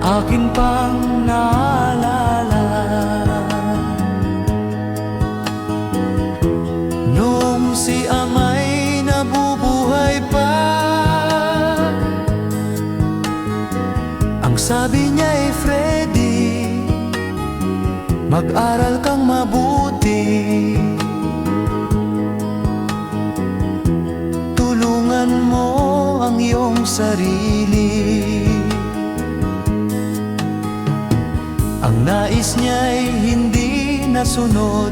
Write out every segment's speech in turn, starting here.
Akin pang naalala noong si ama'y nabubuhay pa. Ang sabi niya ay Freddy, mag-aral kang mabuti, tulungan mo ang iyong sarili. Ang nais niya'y hindi nasunod,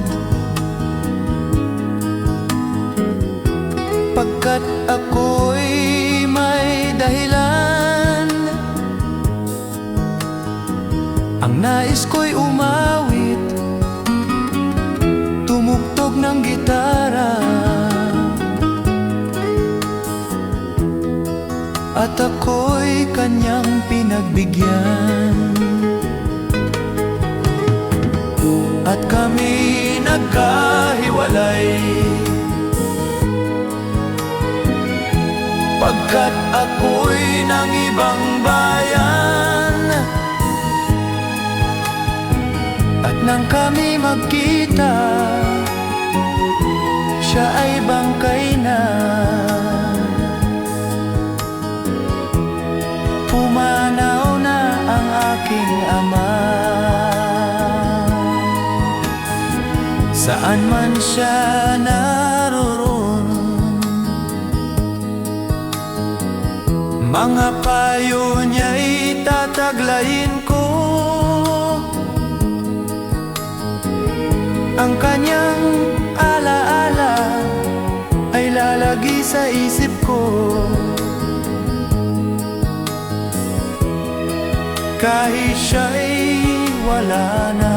pagkat ako'y may dahilan. Ang nais ko'y umawit, tumugtog ng gitara, at ako'y kanyang pinagbigyan. At kami nagkahiwalay, pagkat ako'y ng ibang bayan. At nang kami magkita, siya ay bangkay na. Pumanaw na ang aking ama. Saan man siya naroon, mga payo niya'y tataglayin ko. Ang kanyang alaala ay lalagi sa isip ko, kahit siya'y wala na.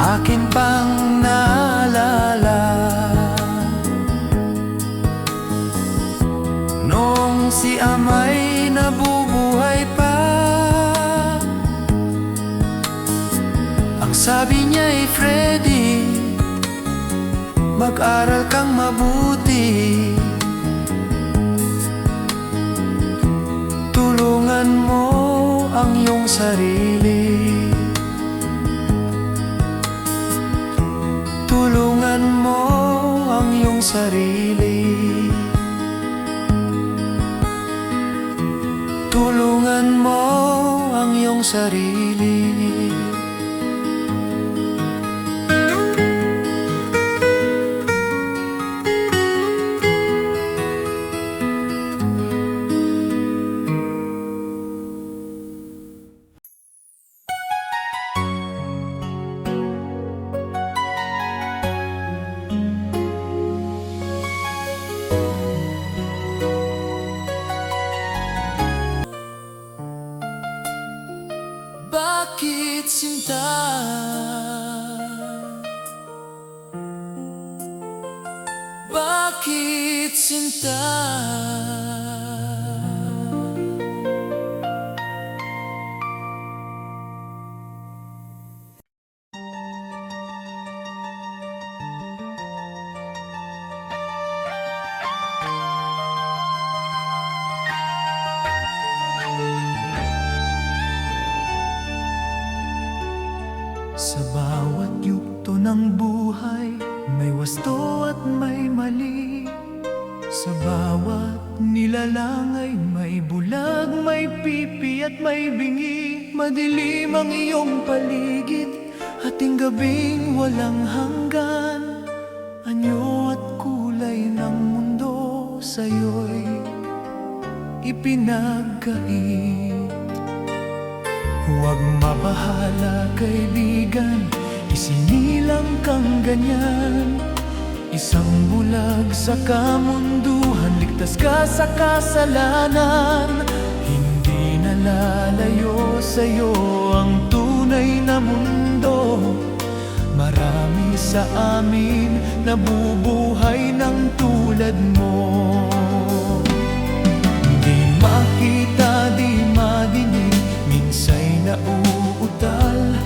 Akin pang naalala noong si ama'y nabubuhay pa. Ang sabi niya ay Freddy, mag-aral kang mabuti, tulungan mo ang iyong sarili. Tulungan mo ang iyong sarili. Tulungan mo ang iyong sarili. Bakit sinta? Bakit sinta? Sa bawat yugto ng buhay, may wasto at may mali. Sa bawat nilalang ay may bulag, may pipi at may bingi. Madilim ang iyong paligid, hating gabing walang hanggan. Anyo at kulay ng mundo sa'yo'y ipinagkait. Huwag mabahala kaibigan, isinilang kang ganyan. Isang bulag sa kamunduhan, ligtas ka sa kasalanan. Hindi nalalayo sa'yo ang tunay na mundo. Marami sa amin nabubuhay ng tulad mo. Di makita, di madinig, minsa'y nauutal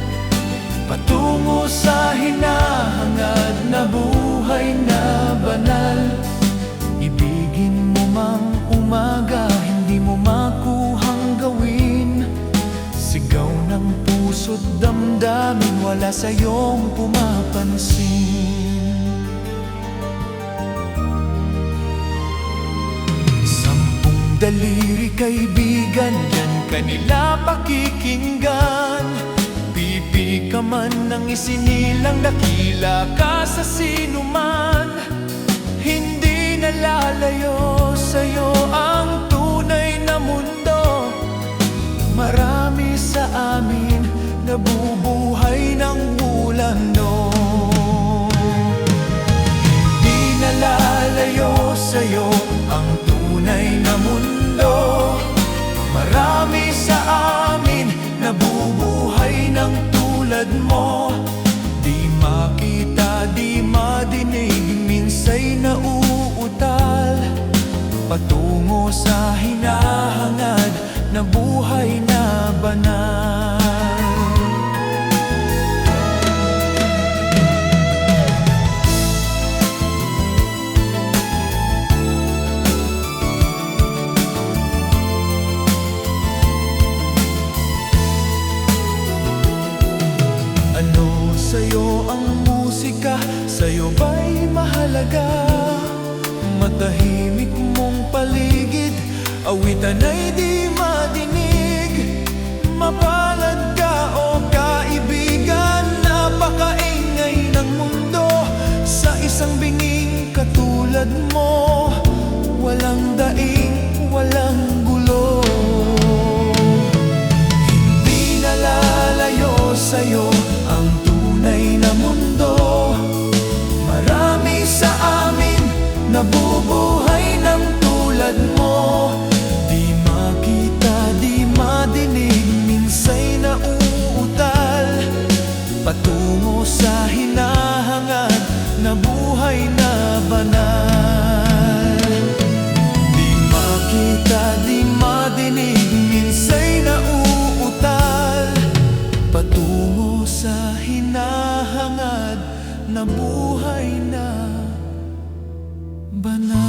patungo sa hinahangad na buhay na banal. Ibigin mo mang umaga, hindi mo makuhang gawin. Sigaw ng puso't damdamin, wala sa'yong pumapansin. Sampung daliri kaibigan, yan kanila pakikinggan. Pipi ka man ng isinilang, dakila ka sa sinuman. Hindi nalalayo sa'yo ang tunay na mundo. Marami sa amin nabubuhay ng ulano. Hindi nalalayo sa'yo ang tunay na mundo. Marami sa amin nabubuhay ng tulad mo. Di makita, di madinig, minsa'y nauutal patungo sa hinahangad na buhay na banal. Ano sa'yo ang musika? Sa'yo ba'y mahalaga? Matahimik mong paligid, awitan ay di madinig. Mapalad ka o kaibigan, napakaingay ng mundo. Sa isang binging katulad mo, walang daing, walang gulo. Hindi nalalayo sa'yo ang tunay na mundo. Marami sa amin nabubuhay ng tulad mo. Di makita, di madinig, minsa'y nauutal patungo sa hinahangad na buhay na banal. Di makita, di madinig, minsa'y nauutal patungo sa hinahangad na buhay na banal.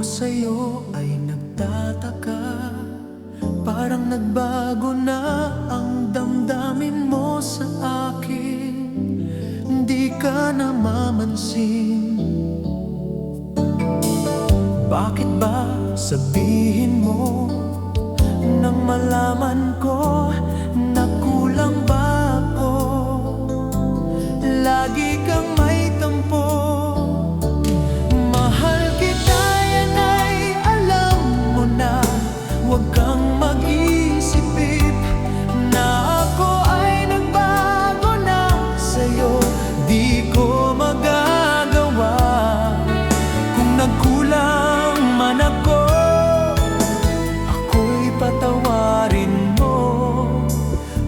Sa'yo ay nagtataka, parang nagbago na ang damdamin mo sa akin. Hindi ka namamansin. Bakit ba sabihin mo nang malaman ko na kulang ba ako? Lagi kang may tampo. Huwag kang mag-isip na ako ay nagbago na sa'yo. Di ko magagawa kung nagkulang man ako. Ako'y patawarin mo,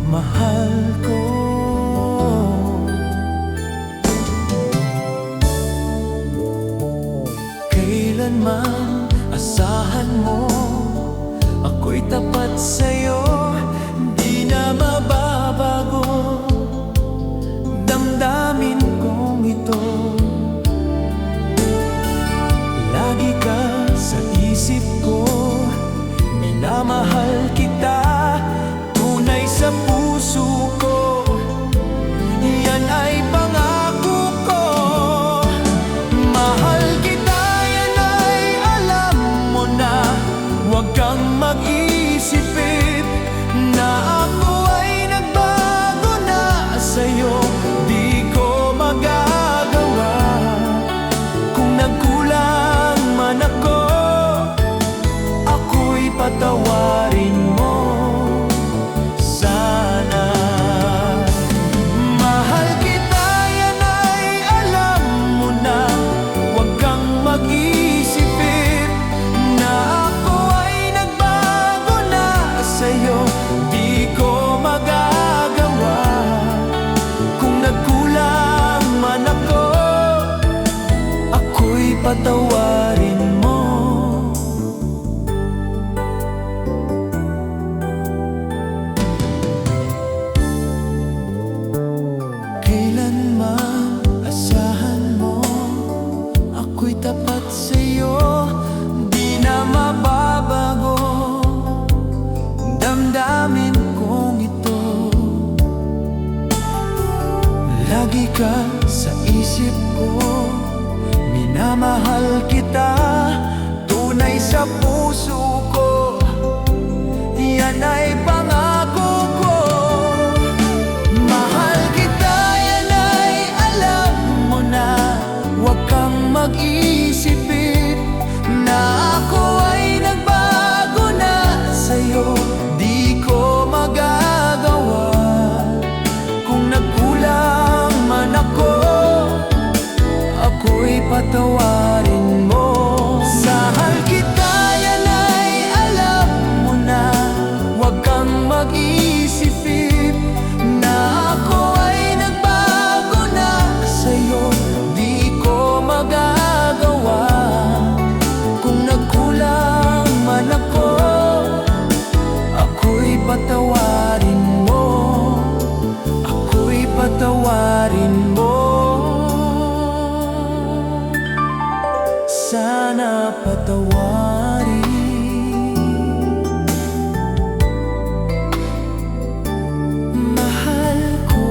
mahal ko. Kailanman asahan mo ako'y tapat sa'yo, di na mababago damdamin kong ito. Lagi ka sa isip ako'y tapat sa'yo, di na mababago. Damdamin kong ito, lagi ka sa isip ko. Minamahal kita, tunay sa puso ko. Yan ay pangako ko. Mahal kita, yan ay alam mo na. Huwag kang mag-isipin na ako ay nagbago na sa'yo. Di ko magagawa kung nagkulang man ako, ako'y patawarin mo. Mahal kita, yan ay alam mo na. Huwag kang mag-isipin na ako ay nagbago na sa'yo. Di ko magagawa kung nagkulang man ako, ako'y patawarin mo. Ako'y patawarin mo. Sana patawarin. Mahal ko.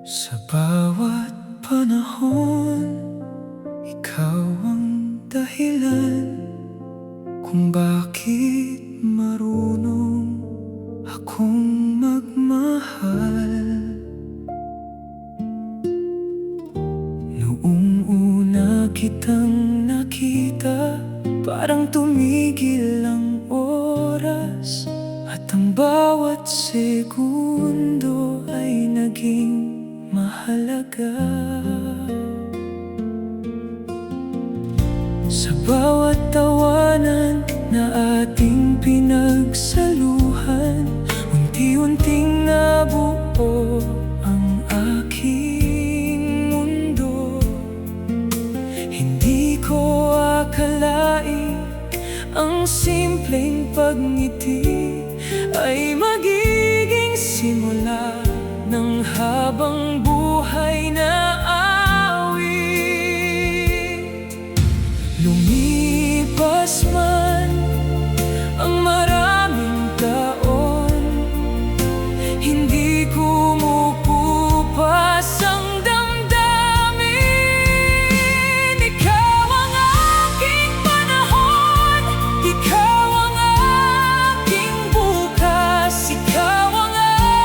Sa bawat panahon, ikaw ang dahilan kung bakit marunong akong magmahal. Noong una kitang nakita, parang tumigil ang oras, at ang bawat segundo ay naging mahalaga. Sa bawat tawanan na ating pinagsaluhan, unti-unting nabuo ang aking mundo. Hindi ko akalain ang simpleng pagngiti ay magiging simula ng habang buhay na awit. Lumipas man ang maraming taon, hindi kumukupas ang damdamin. Ikaw ang aking panahon, ikaw ang aking bukas, ikaw ang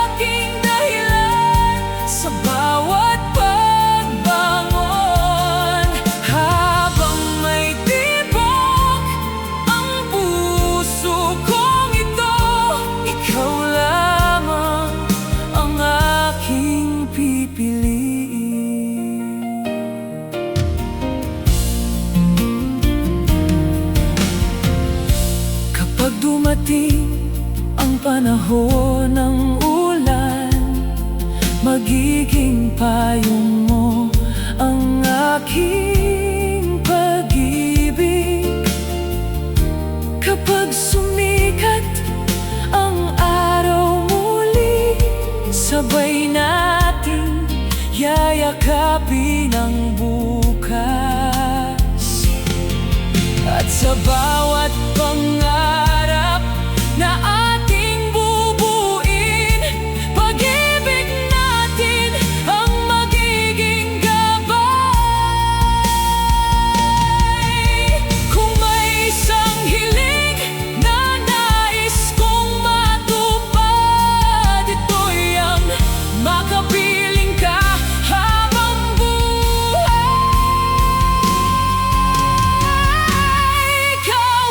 aking dahilan sa bawat pagbangon. Habang may tibok ang puso kong ito, ikaw lamang ang aking pipiliin. Kapag dumating ang panahon ng ulan, magiging payong mo ang aking pag-ibig. Kapag sumikat ang araw muli, sabay natin yayakapin ang bukas. At sa bawat pangarap na ating bubuin, pag-ibig natin ang magiging gabay. Kung may isang hiling na nais kong matupad, ito'y ang makapiling ka habang buhay. Ikaw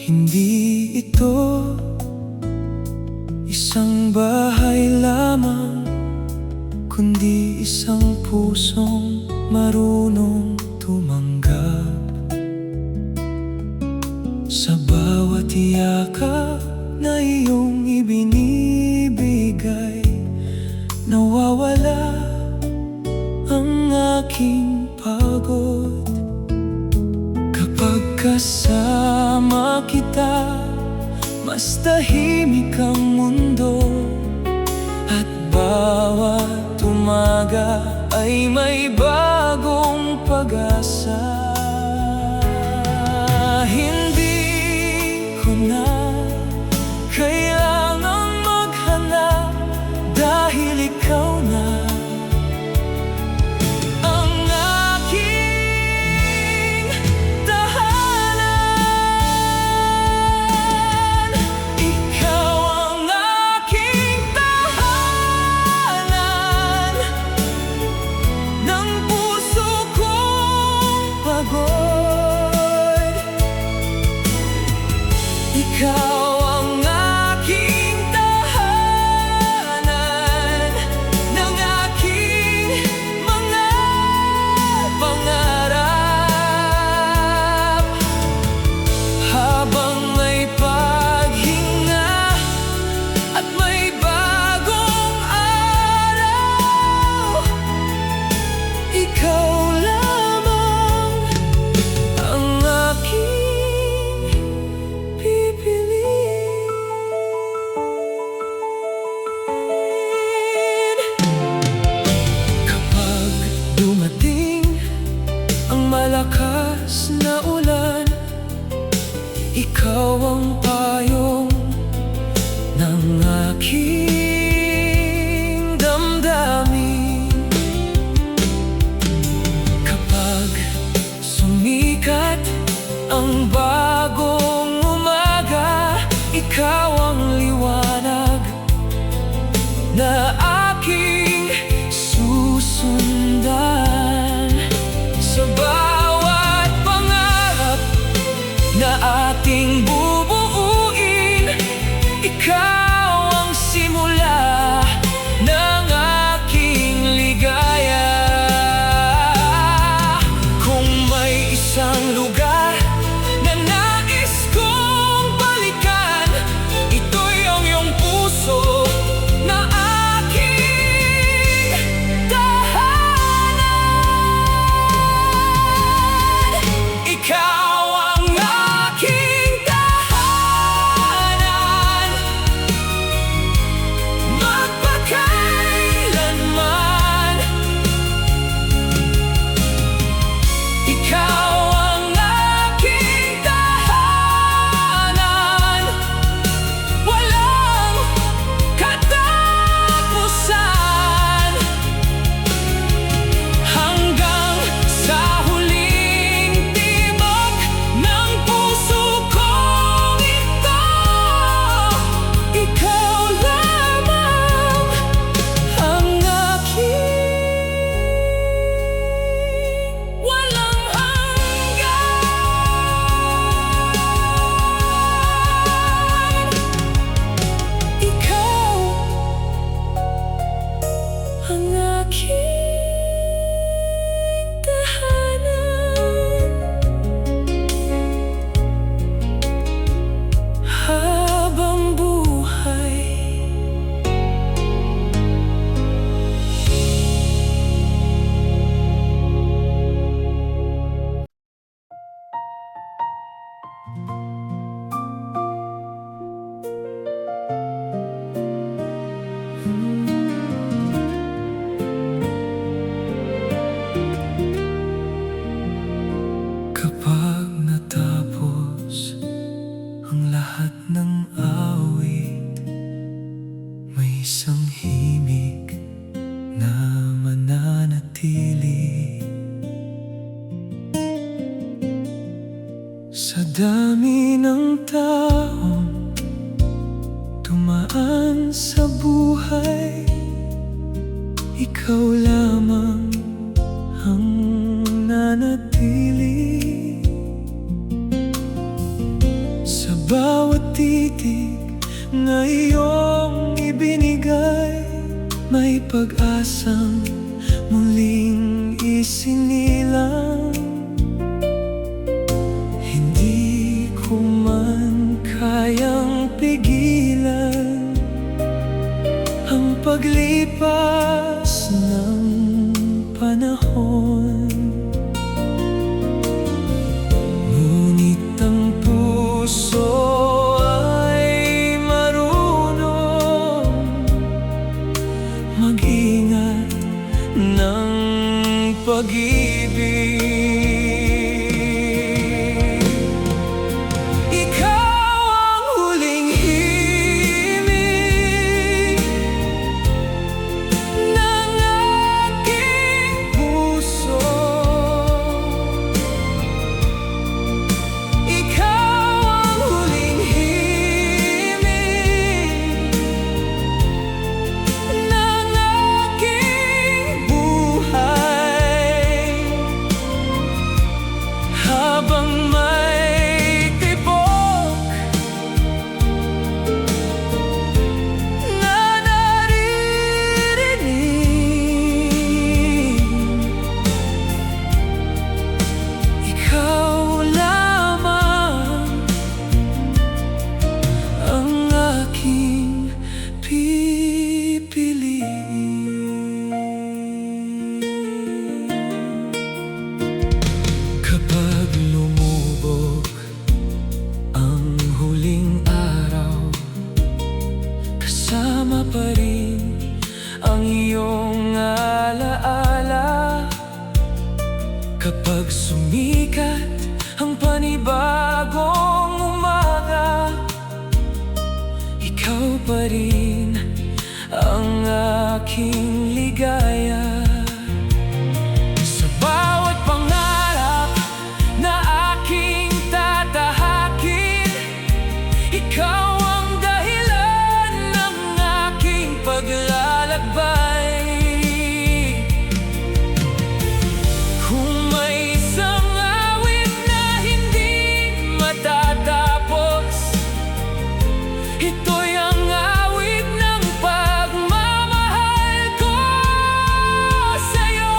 Hindi ito isang bahay lamang, kundi isang pusong marunong tumanggap. Sa bawat yakap na iyong ibinibigay, nawawala ang aking pagod. Kapag kasama kita, mas tahimik ang mundo, at bawat umaga ay may bagong pag-asa. Hindi ko na kailangang maghanap, dahil ikaw na ang aking tahanan. Ikaw ang aking tahanan, ng puso kong pagod. Ikaw ang aking tahanan, ng aking mga pangarap. Habang may paghinga at may bagong araw, ikaw lamang ang aking pipiliin. Kapag dumating ang malakas na ulan, ikaw ang payong ng aking damdamin. Kapag sumikat ang bagong umaga, ikaw ang liwanag na aking susundan. Sa bawat pangarap na ating bubuuin, ikaw ang simula ng aking ligaya. Kung may isang lugar na nais kong balikan, ito'y ang iyong puso na aking tahanan. Ikaw ang aking tahanan, magpakailanman. Ikaw ang aking tahanan, walang katapusan. Hanggang sa huling tibok ng puso kong ito, ikaw lamang ang aking walang hanggan. Ikaw ang aking tahanan, habang buhay. Kapag natapos ang lahat ng awit, may isang himig na mananatili. Sa dami ng taong dumaan sa buhay, ikaw lamang ang nanatili. Sa pag-ibig na iyong ibinigay, may pag-asang muling isinilang. Hindi ko man kayang pigilan ang paglipas ng panahon, ngunit ang puso ay marunong mag-ingat ng pag-ibig. Ikaw ang huling himig ng aking puso. Ikaw ang huling himig ng aking buhay. Habang may tibok na naririnig, ikaw lamang ang aking pipiliin. Kapag lumubog ang huling araw, kasama pa rin ang iyong alaala. Kapag sumikat ang panibagong umaga, ikaw pa rin ang aking ligaya. Sa bawat pangarap na aking tatahakin, ikaw ang dahilan ng aking paglalakbay. Kung may isang awit na hindi matatapos, ito'y ang awit ng pagmamahal ko sa'yo.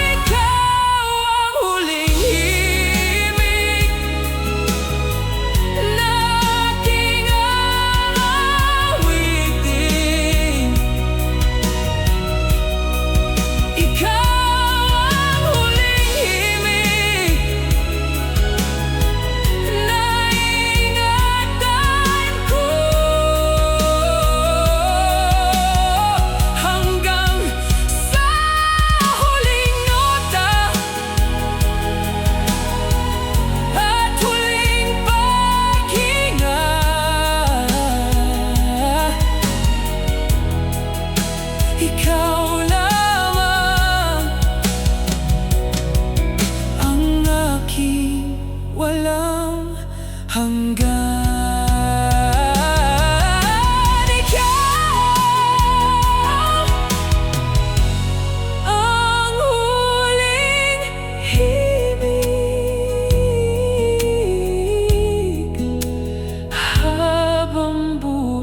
Ikaw ang huling himig na aking aawitin. Ikaw ang huling himig na ingatan ko hanggang sa huling nota at huling paghinga. Ikaw lamang ang aking walang hanggan. Ikaw ang huling himig habang buhay.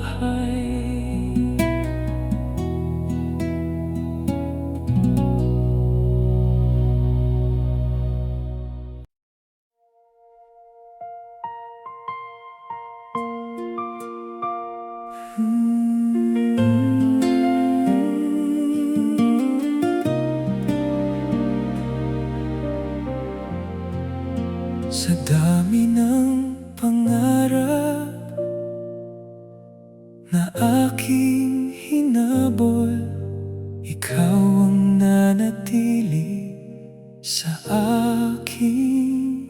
Sa dami ng pangarap na aking hinabol, ikaw ang nanatili sa aking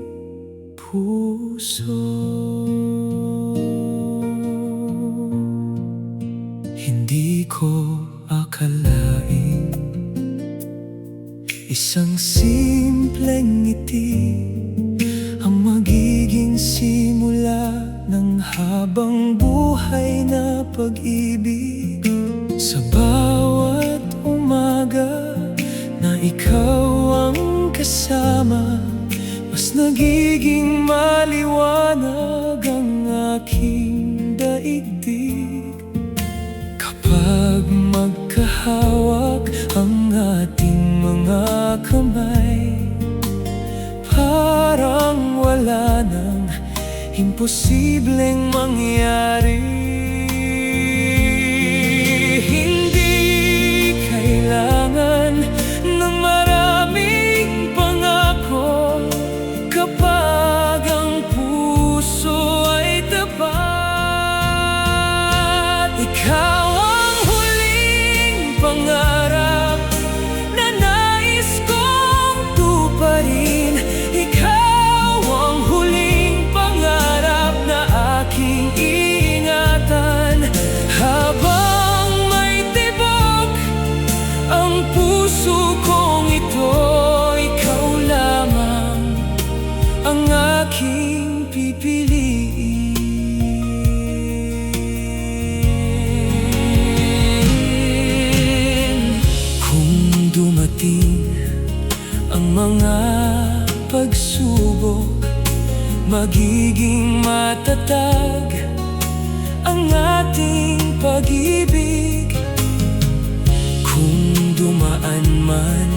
puso. Hindi ko akalain isang simpleng ngiti ang magiging simula ng habang buhay na pag-ibig. Sa bawat umaga na ikaw ang kasama, mas nagiging maliwanag ang aking daigdig kapag magkahawak ang ating mga kamay. Parang wala nang imposibleng mangyari. Hindi kailangan ng maraming pangako kapag ang puso ay tapat. Ikaw ang huling pangarap na nais kong tuparin. Ikaw ang huling pangarap na aking ingatan. Habang may tibok ang puso kong ito, ikaw lamang ang aking pipiliin. Kung dumating ang mga pagsubok, magiging matatag ang ating pag-ibig. Kung dumaan man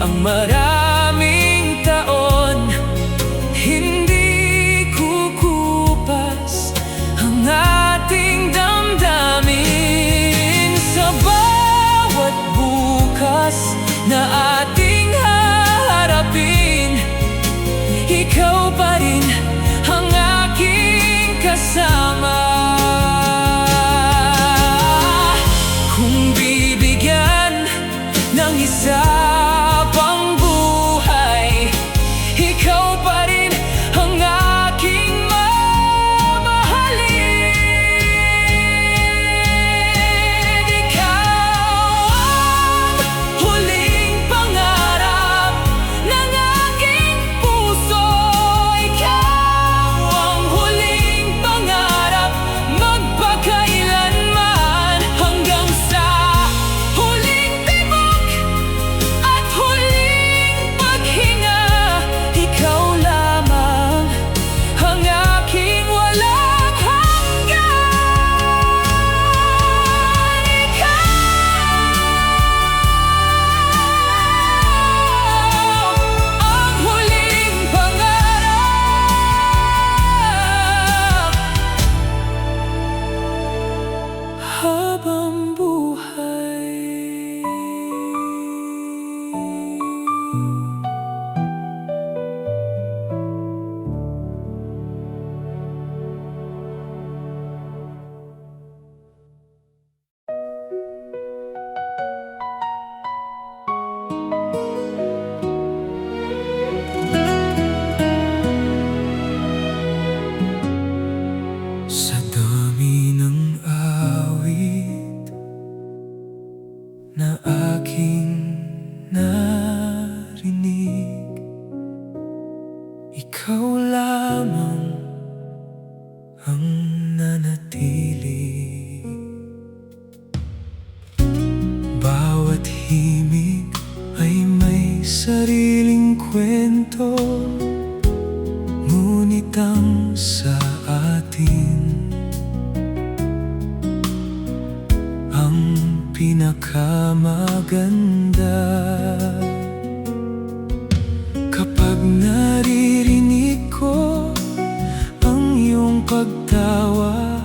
ang maraming taon, hindi kukupas ang ating damdamin. Sa bawat bukas na ating haharapin, ikaw pa rin ang aking kasama. Kung bibigyan ng isa pang buhay, ikaw pa rin ang aking mamahalin. Ikaw ang huling pangarap ng aking puso. Ikaw ang huling pangarap magpakailanman, hanggang sa huling tibok at huling paghinga. Ikaw lamang ang aking walang hanggan. Ikaw ang huling pangarap habang buhay. Sa dami ng awit na aking narinig, ikaw lamang ang nanatili. Bawat himig ay may sariling kwento, ngunit ang sa atin ang pinakamaganda. Kapag naririnig ko ang iyong pagtawa,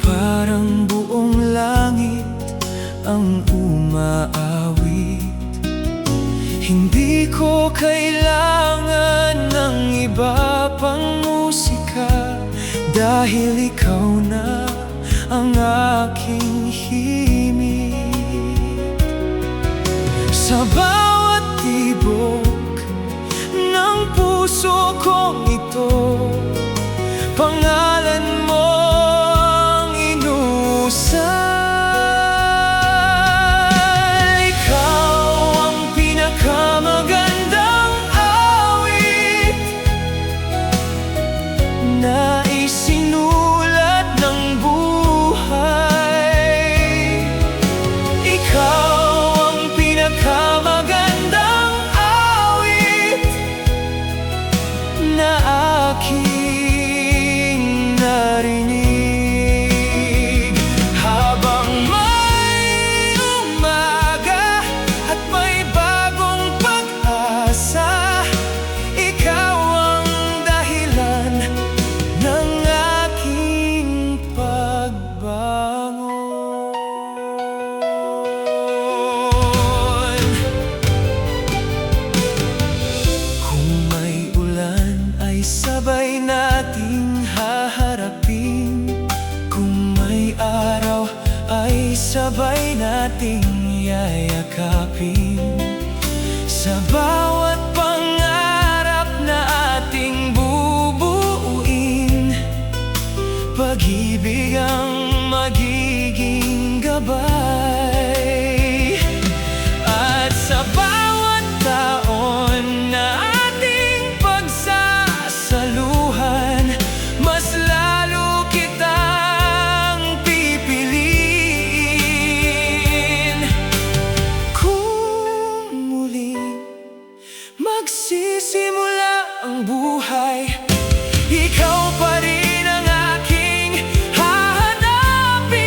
parang buong langit ang umaawit. Hindi ko kailangan ng iba pang musika, dahil ikaw na ang aking himig. Sa bawat tibok ng puso kong ito, pangalan mo ang inusal. Ikaw ang pinakamagandang awit na isinulat ng buhay. Ikaw ang pinakamagandang awit harapin. Sa bawat pangarap na ating bubuuin, pag-ibig ang magiging gabay. At sa bawat taon na ating pagsasaluhan, mas lalo kitang pipiliin. Kung muling magsisimula ang buhay, ikaw pa rin ang aking hahanapin.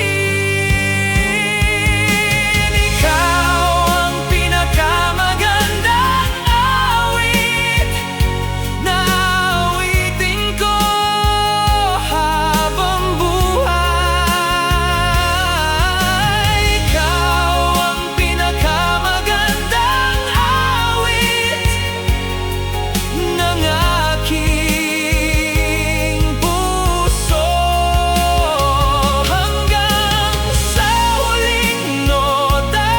Ikaw ang pinakamagandang awit na awitin ko habang buhay. Ikaw ang pinakamagandang awit ng aking puso. Hanggang sa huling nota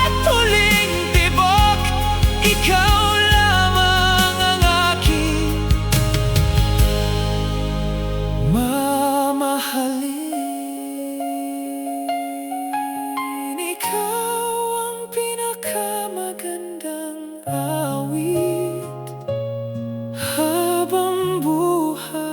at huling tibok, ikaw lamang ang aking mamahalin. Ikaw ang pinakamagandang awit habang buhay.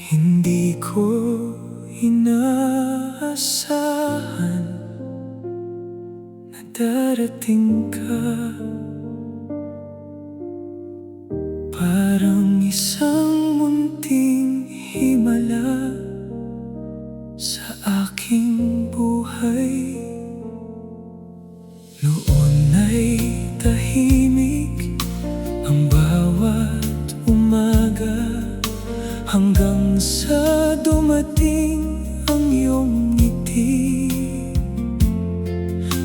Hindi ko inaasahan na darating ka. Parang isang munting himala sa aking buhay. Noon ay tahimik ang bawat umaga, hanggang sa dumating ang iyong ngiti.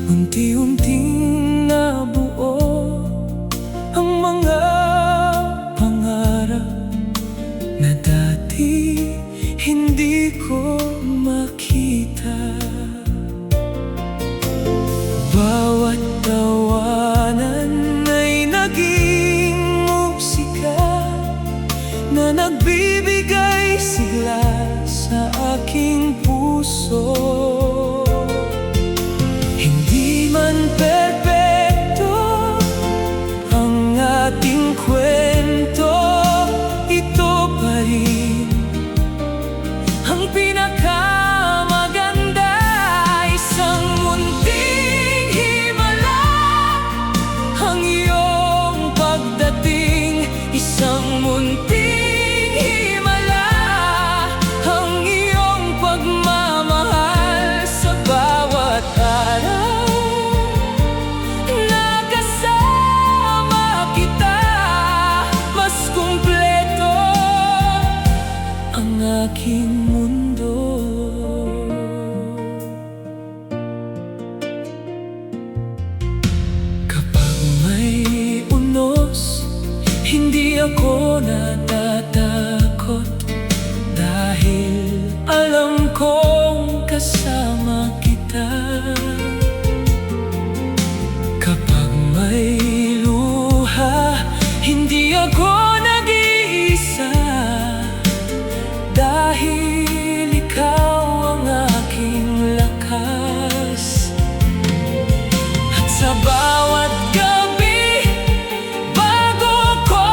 Unti-unting nabuo ang mga pangarap na dati hindi ko makita. Bawat tawanan ay naging musika na nagbibigay sigla sa aking puso. Hindi man perpekto ang ating kwento, ito pa rin ang pinakamaganda. Isang munting himala ang iyong pagdating. Isang munting himala ang iyong pagmamahal. Sa bawat araw na kasama kita, mas kumpleto ang aking mundo. Kapag may unos, hindi ako natatakot, dahil alam kong kasama kita. Kapag may luha, hindi ako nag-iisa, dahil ikaw ang aking lakas. At sa bawat gabi, bago ko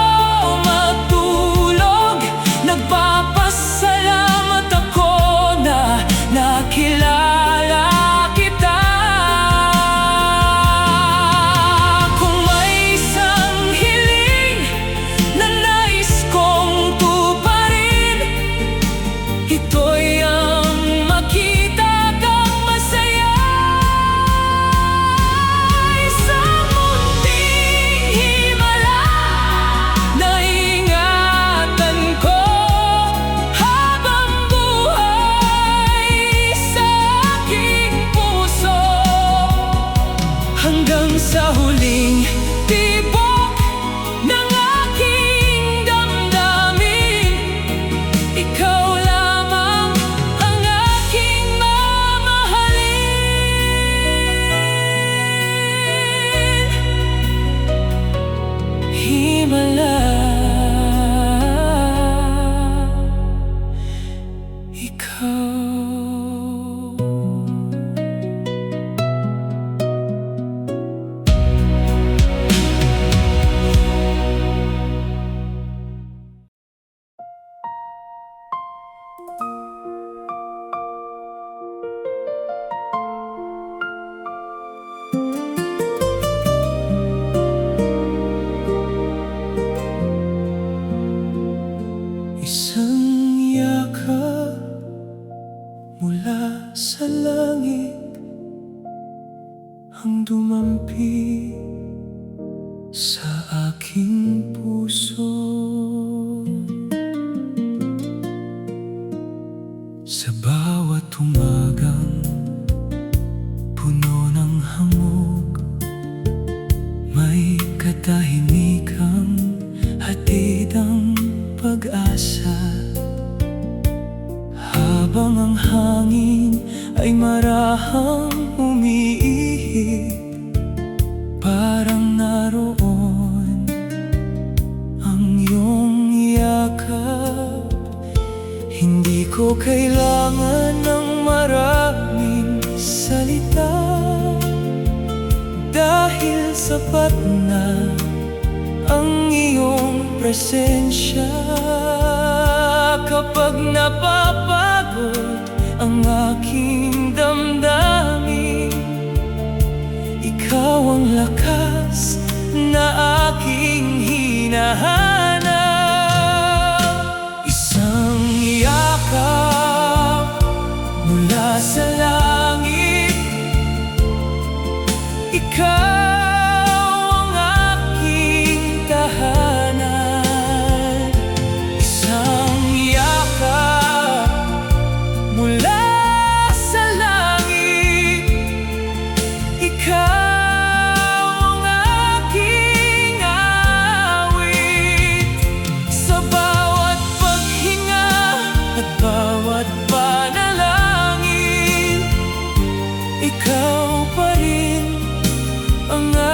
matulog, nagpapasalamat ako na nakilala kita. Kung may isang hiling na nais kong tuparin, ito'y ang makita kang masaya. hanggang sa huling tibok ng aking damdamin. Ikaw lamang ang aking mamahalin. Himala, ikaw. Isang yakap mula sa langit ang dumampi sa aking puso. Sa bawat umagang puno ng hamog, may katahimikang hatid ang pag-asa. Habang ang hangin ay marahang umiihip, parang naroon ang iyong yakap. Hindi ko kailangan ng maraming salita, dahil sapat na ang iyong presensya. Kapag napapagod ang aking damdamin, ikaw ang lakas na aking hinahanap. Isang yakap mula sa langit, ikaw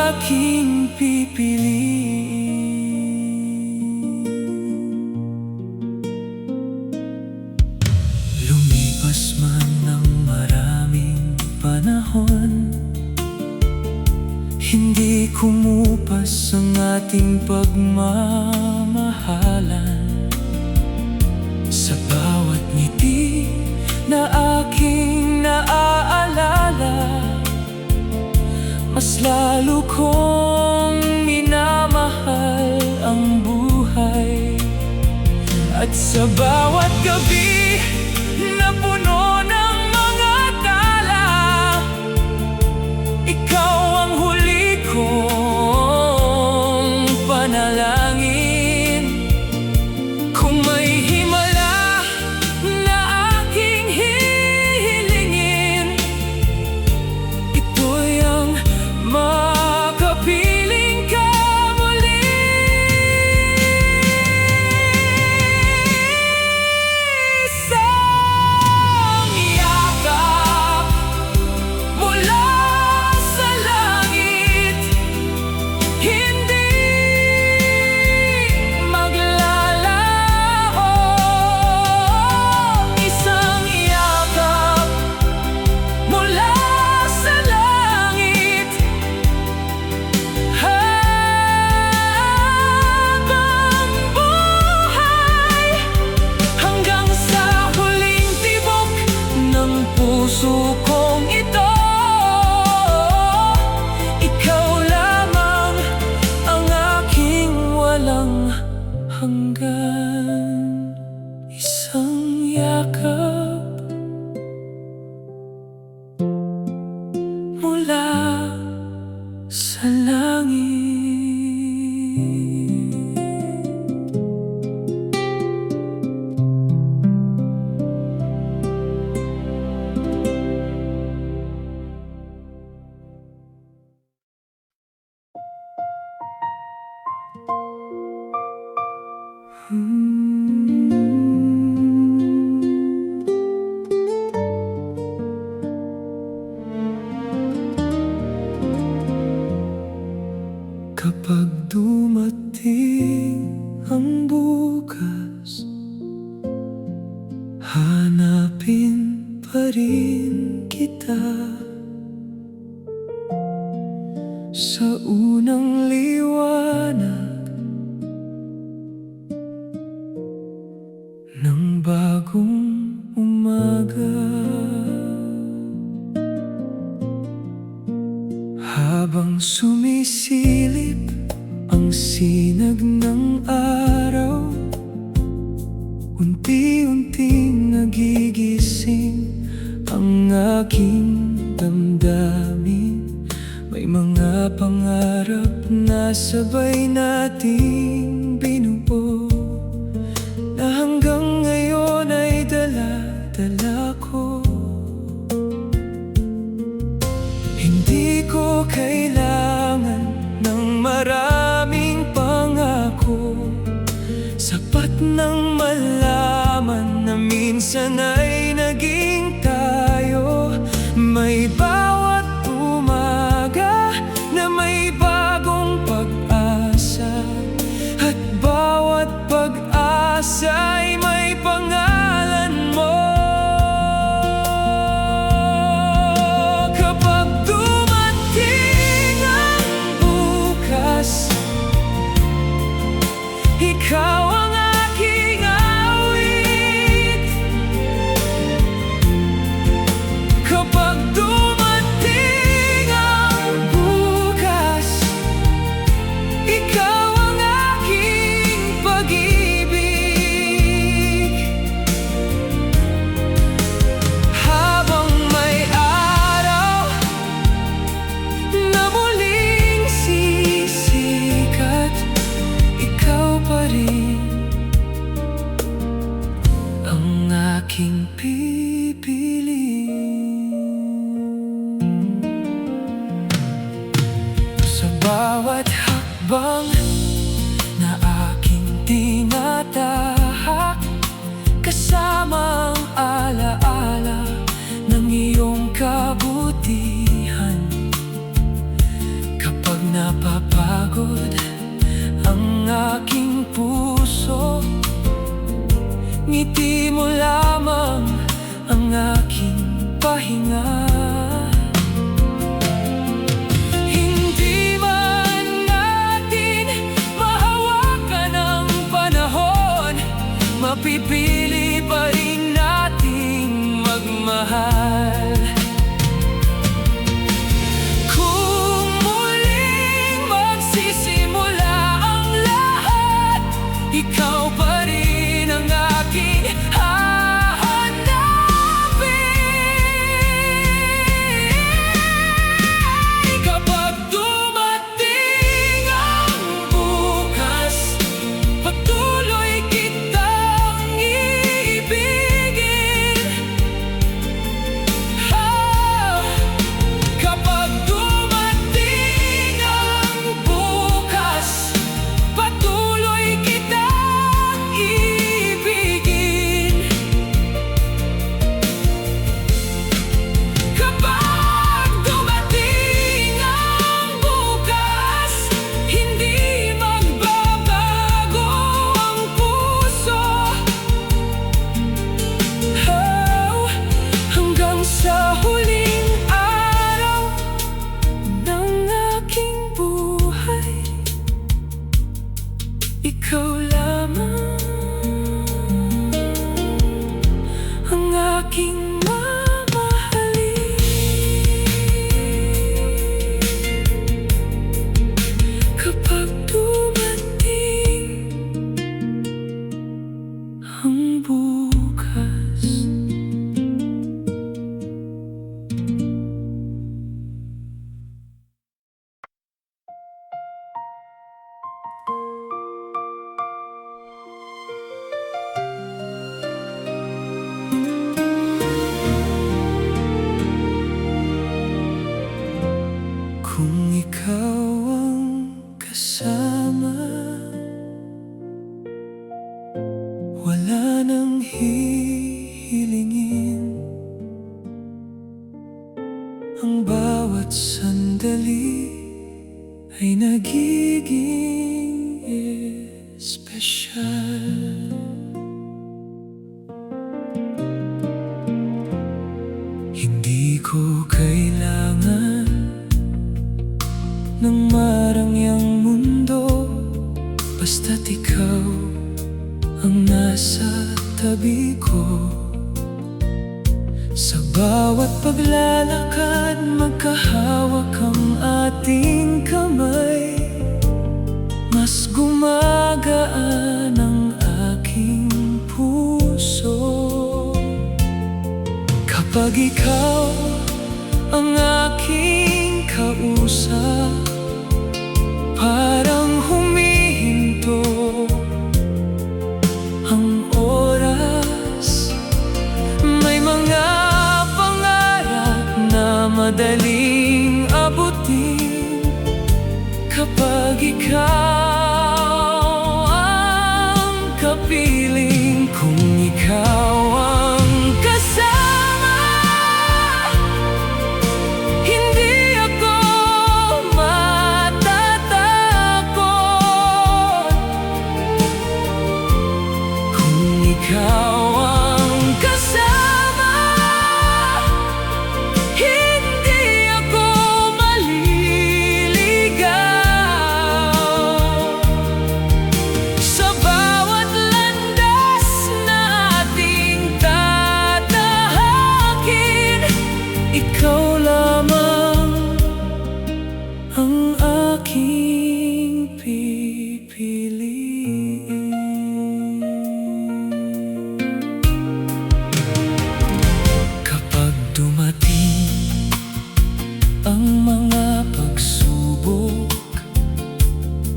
aking pipiliin. Lumipas man ng maraming panahon, hindi kumupas ang ating pagmamahalan. Sa bawat ngiti na aking naaalala, mas lalo kong minamahal ang buhay. At sa bawat gabi na puno ng mga tala, ikaw ang huli kong panalangin. Kung may himala na aking hihilingin, ito'y ang makapiling ka muli. Isang yakap mula sa langit, hindi maglalaho. Isang yakap mula sa langit, habang buhay, hanggang sa huling tibok ng puso kong ito. Ikaw lamang ang aking walang hanggan. Isang yakap mula sa langit. Kapag dumating ang bukas, hanapin pa rin kita sa unang liwanag ng bagong umaga. Habang sumisilip ang sinag ng araw, unti-unting nagigising ang aking damdamin. May mga pangarap na sabay nating binuo, na hanggang ngayon ay dala-dala ko. Hindi ko kailangan ng maraming pangako, sapat nang malaman na minsan ay naging tayo. May bawat umaga na may bagong pag-asa, at bawat pag-asa ay may pangalan mo. Ikaw ang aking awit. Kapag dumating ang bukas, ikaw ang aking pag-ibig. Habang may araw na muling sisikat, ikaw pa rin ang aking pipiliin. Sa bawat hakbang na aking tinatahak, kasama ang alaala ng iyong kabutihan. Kapag napapagod ang aking puso, ngiti mo lamang ang aking pahinga. Hindi man natin mahawakan ang panahon, mapipili pa rin nating magmahal. Kung muling magsisimula ang lahat, ikaw pa rin ang aking hahanapin. ay nagiging espesyal. Hindi ko kailangan ng marangyang mundo, basta't ikaw ang nasa tabi ko. Sa bawat paglalakad, magkahawak ang ating kamay. Mas gumagaan ang aking puso kapag ikaw ang aking kausap. Parang humihinto ang oras, may mga pangarap na madaling abutin kapag ikaw ang kapiling. Kung ikaw ang kasama, hindi ako matatakot. Kung ikaw ang kasama, hindi ako maliligaw. Sa bawat landas na ating tatahakin, ikaw lamang ang aking pipiliin. Kapag dumating ang mga pagsubok,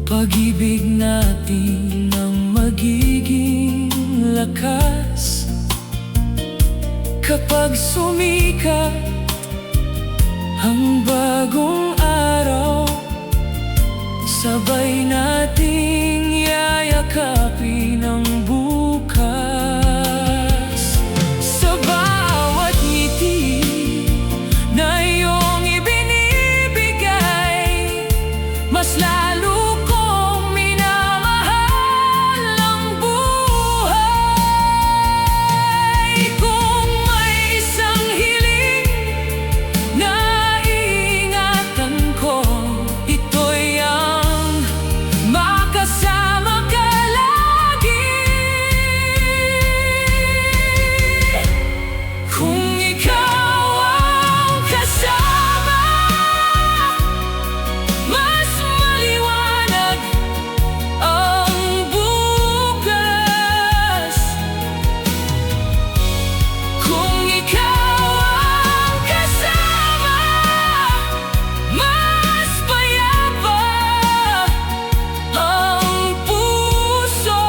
pag-ibig natin ang magiging lakas. Kapag sumikat ang bagong araw, sabay nating yayakapin ang bukas. Sa bawat ngiti na iyong ibinibigay, mas lalo kong minamahal ang buhay. Kung may isang hiling na iingatan ko, ito'y ang makasama ka lagi. Kung ikaw ang kasama, mas maliwanag ang bukas. Kung ikaw ang kasama, mas payapa ang puso.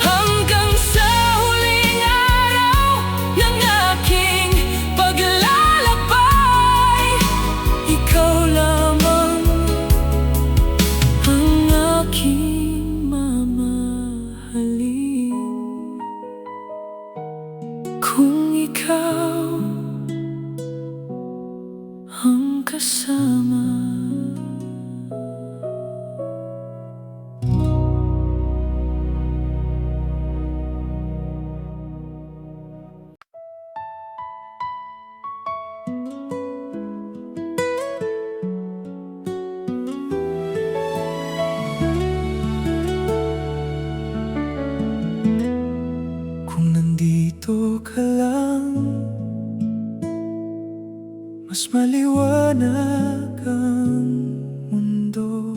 Hanggang sa huling araw ng aking paglalakbay, ikaw lamang ang aking mamahalin. Kung ikaw ang kasama. Kung nandito ka lang, mas maliwanag ang mundo,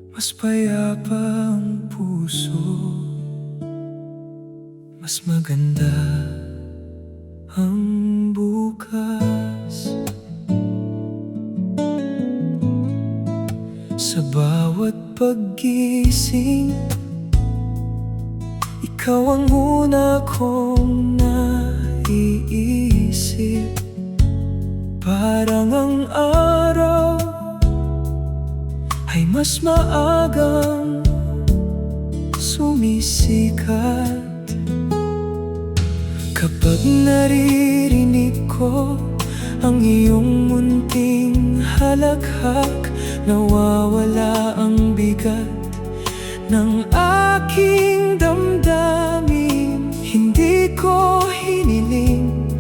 mas payapa ang puso, mas maganda ang bukas. Sa bawat paggising, ikaw ang una kong naiisip. Parang ang araw ay mas maagang sumisikat kapag naririnig ko ang iyong munting lumalaghak, nawawala ang bigat ng aking damdamin. Hindi ko hiniling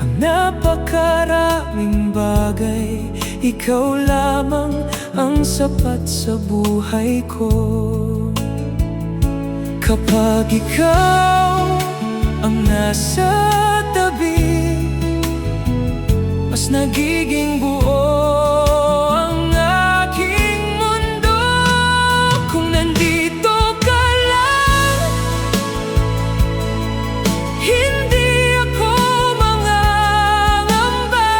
ang napakaraming bagay, ikaw lamang ang sapat sa buhay ko. Kapag ikaw ang nasa tabi, mas nagiging buo ang aking mundo. Kung nandito ka lang, hindi ako mangangamba.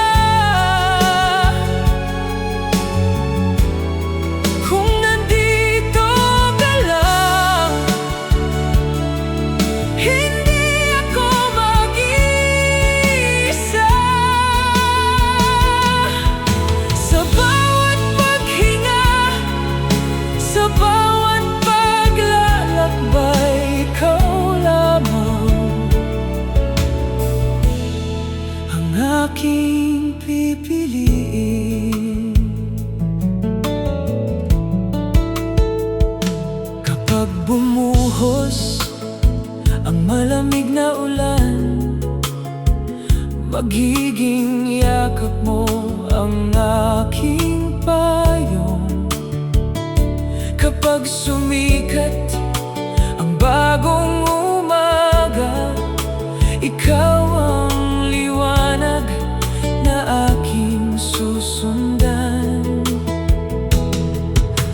Kung nandito ka lang, hindi ako mag-iisa. Sa bawat paghinga, sa bawat paglalakbay, ikaw lamang ang aking pipiliin. Kapag bumuhos ang malamig na ulan, magiging yakap mo ang aking payong. Kapag sumikat ang bagong umaga, ikaw ang liwanag na aking susundan.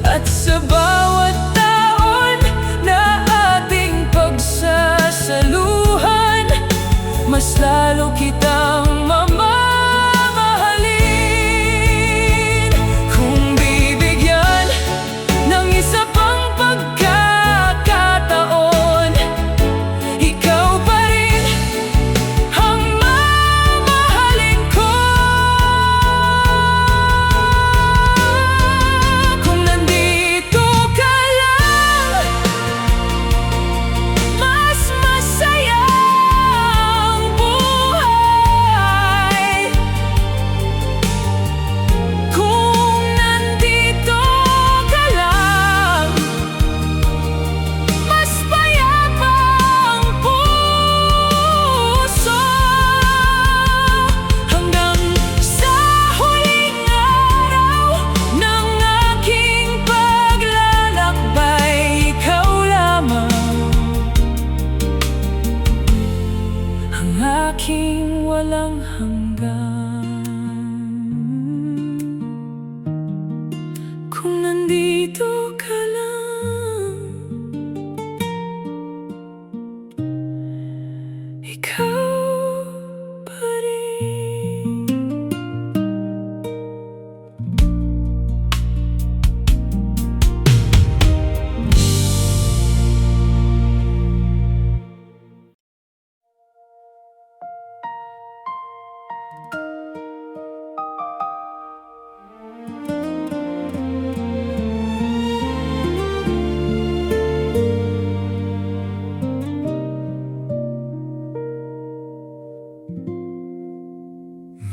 At sa bawat taon na ating pagsasaluhan, mas lalo kitang mamahalin. Kung bibigyan ng isa pang pagkakataon, ikaw pa rin ang mamahalin ko. Kung nandito ka lang, mas masaya ang buhay. Kung nandito ka lang, mas payapa ang puso. Hanggang sa huling araw ng aking paglalakbay, ikaw lamang ang aking walang hanggan. Kung nandito ka lang, ikaw pa rin.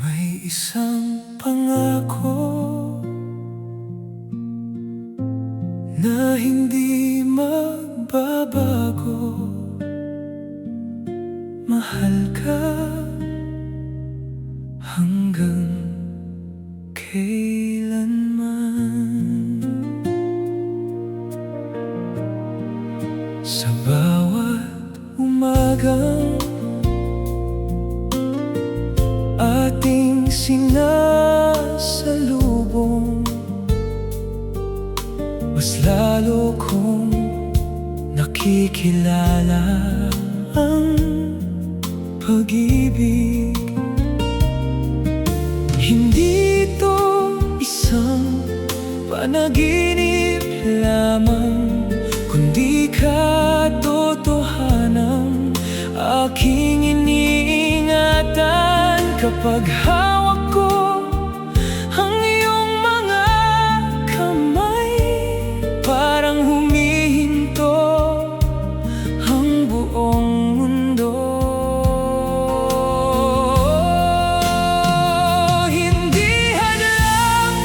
May isang pangako na hindi magbabago. Mahal ka hanggang kailanman. Sa bawat umagang ating sinasalubong, mas lalo kong nakikilala ang pag-ibig. Hindi ito isang panaginip lamang, kundi katotohanan aking iniingatan. Kapag hawak ko ang iyong mga kamay, parang humihinto ang buong mundo. Hindi hadlang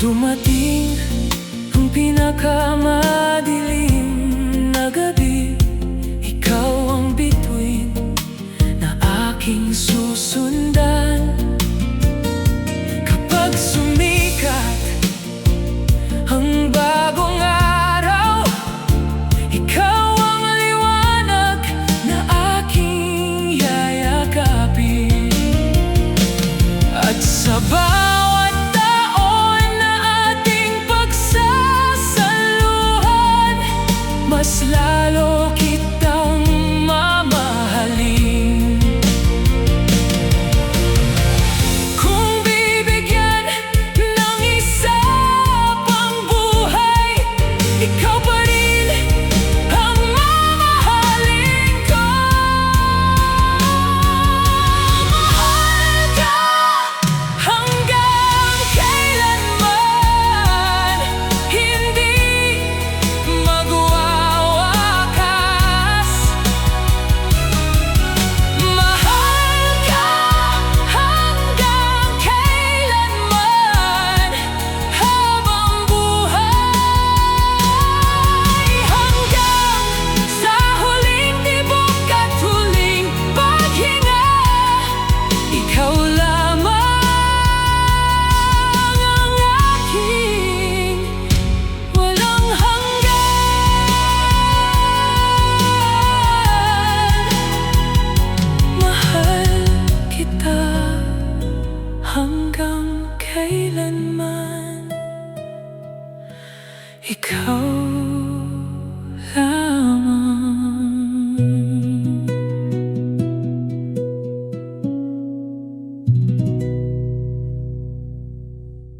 Dumating ang pinakamadilim na gabi, ikaw ang bituin na aking susundan. Kapag sumikat ang bagong araw, ikaw ang liwanag na aking yayakapin. At sa bawat taon na ating pagsasaluhan, mas lalo kitang mamahalin. Kung bibigyan ng isa pang buhay, ikaw pa rin ang mamahalin ko. Mahal ka hanggang kailanman, hindi magwawakas. Mahal ka hanggang kailanman, habang buhay. Hanggang sa huling tibok at huling paghinga, ikaw lamang ang aking walang hanggan. Mahal kita hanggang kailanman, ikaw